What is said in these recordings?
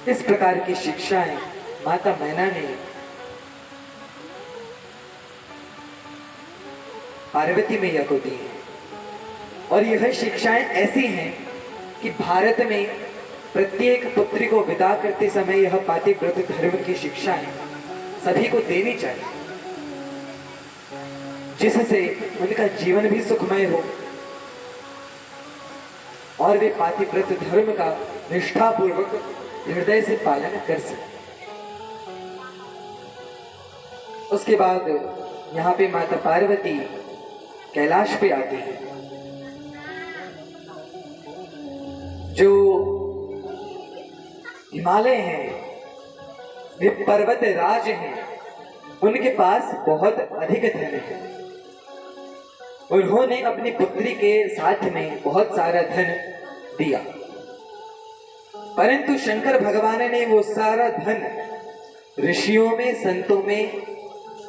इस प्रकार की शिक्षाएं माता मैना ने पार्वती मैया को दी हैं। और यह शिक्षाएं ऐसी हैं कि भारत में प्रत्येक पुत्री को विदा करते समय यह पातिव्रत धर्म की शिक्षाएं सभी को देनी चाहिए, जिससे उनका जीवन भी सुखमय हो और वे पातिव्रत धर्म का निष्ठापूर्वक हृदय से पालन कर सके। उसके बाद यहाँ पे माता पार्वती कैलाश पे आती है। जो हिमालय हैं, वे पर्वत राज हैं, उनके पास बहुत अधिक धन है। उन्होंने अपनी पुत्री के साथ में बहुत सारा धन दिया, परंतु शंकर भगवान ने वो सारा धन ऋषियों में, संतों में,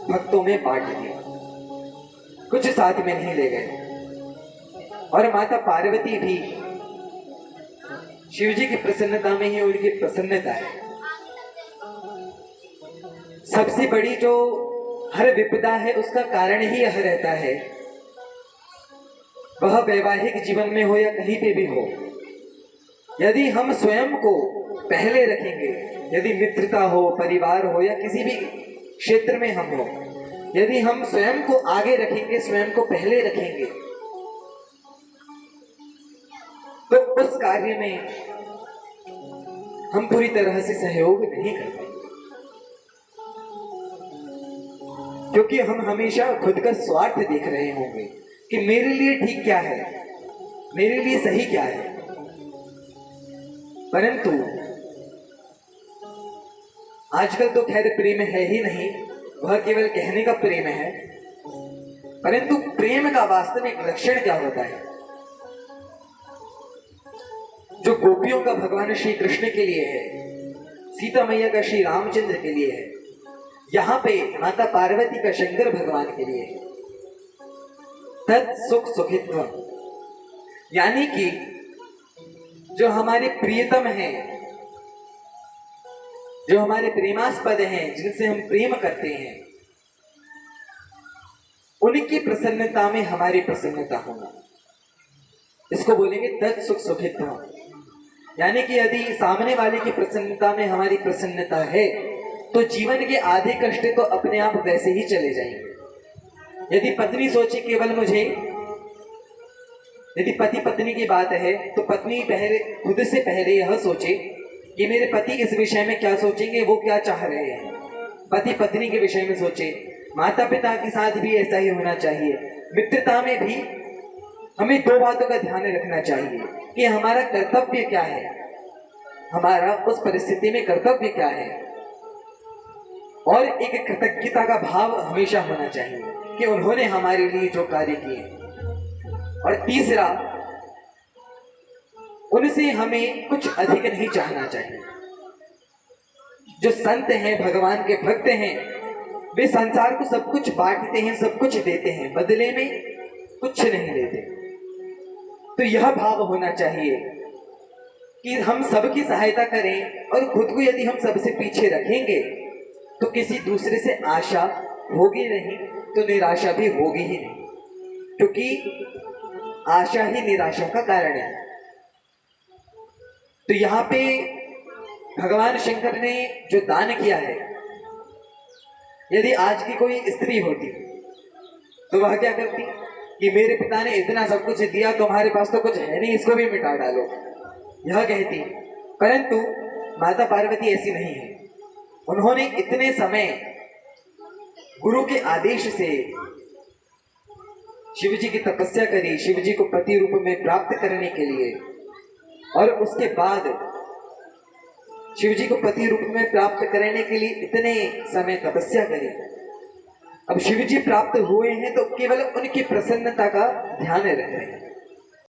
भक्तों में बांट दिया, कुछ साथ में नहीं ले गए। और माता पार्वती भी शिव जी की प्रसन्नता में ही उनकी प्रसन्नता है। सबसे बड़ी जो हर विपदा है उसका कारण ही यह रहता है, वह वैवाहिक जीवन में हो या कहीं पे भी हो, यदि हम स्वयं को पहले रखेंगे, यदि मित्रता हो, परिवार हो या किसी भी क्षेत्र में हम हो, यदि हम स्वयं को आगे रखेंगे, स्वयं को पहले रखेंगे, तो उस कार्य में हम पूरी तरह से सहयोग नहीं कर पाएंगे, क्योंकि हम हमेशा खुद का स्वार्थ देख रहे होंगे कि मेरे लिए ठीक क्या है, मेरे लिए सही क्या है। परंतु आजकल तो खैर प्रेम है ही नहीं, वह केवल कहने का प्रेम है। परंतु प्रेम का वास्तविक लक्षण क्या होता है, जो गोपियों का भगवान श्री कृष्ण के लिए है, सीता मैया का श्री रामचंद्र के लिए है, यहाँ पे माता पार्वती का शंकर भगवान के लिए है। तत् सुख सुखित्वम, यानी कि जो हमारे प्रियतम हैं, जो हमारे प्रेमास्पद हैं, जिनसे हम प्रेम करते हैं, उनकी प्रसन्नता में हमारी प्रसन्नता होना, इसको बोलेंगे तत् सुख सुखित्वम। यानी कि यदि सामने वाले की प्रसन्नता में हमारी प्रसन्नता है तो जीवन के आधे कष्ट तो अपने आप वैसे ही चले जाएंगे। यदि पत्नी सोचे केवल मुझे, यदि पति पत्नी की बात है तो पत्नी पहले खुद से पहले यह सोचे कि मेरे पति इस विषय में क्या सोचेंगे, वो क्या चाह रहे हैं। पति पत्नी के विषय में सोचे, माता पिता के साथ भी ऐसा ही होना चाहिए। मित्रता में भी हमें दो बातों का ध्यान रखना चाहिए कि हमारा कर्तव्य क्या है, हमारा उस परिस्थिति में कर्तव्य क्या है, और एक कृतज्ञता का भाव हमेशा होना चाहिए कि उन्होंने हमारे लिए जो कार्य किए। और तीसरा, उनसे हमें कुछ अधिक नहीं चाहना चाहिए। जो संत हैं, भगवान के भक्त हैं, वे संसार को सब कुछ बांटते हैं, सब कुछ देते हैं, बदले में कुछ नहीं लेते। तो यह भाव होना चाहिए कि हम सबकी सहायता करें, और खुद को यदि हम सबसे पीछे रखेंगे तो किसी दूसरे से आशा होगी नहीं, तो निराशा भी होगी ही नहीं, क्योंकि आशा ही निराशा का कारण है। तो यहाँ पे भगवान शंकर ने जो दान किया है, यदि आज की कोई स्त्री होती तो वह क्या करती कि मेरे पिता ने इतना सब कुछ दिया, तुम्हारे पास तो कुछ है नहीं, इसको भी मिटा डालो, यह कहती। परंतु माता पार्वती ऐसी नहीं है। उन्होंने इतने समय गुरु के आदेश से शिव जी की तपस्या करी, शिव जी को पति रूप में प्राप्त करने के लिए, और उसके बाद शिव जी को पति रूप में प्राप्त करने के लिए इतने समय तपस्या करी। अब शिव जी प्राप्त हुए हैं तो केवल उनकी प्रसन्नता का ध्यान रख रहे हैं।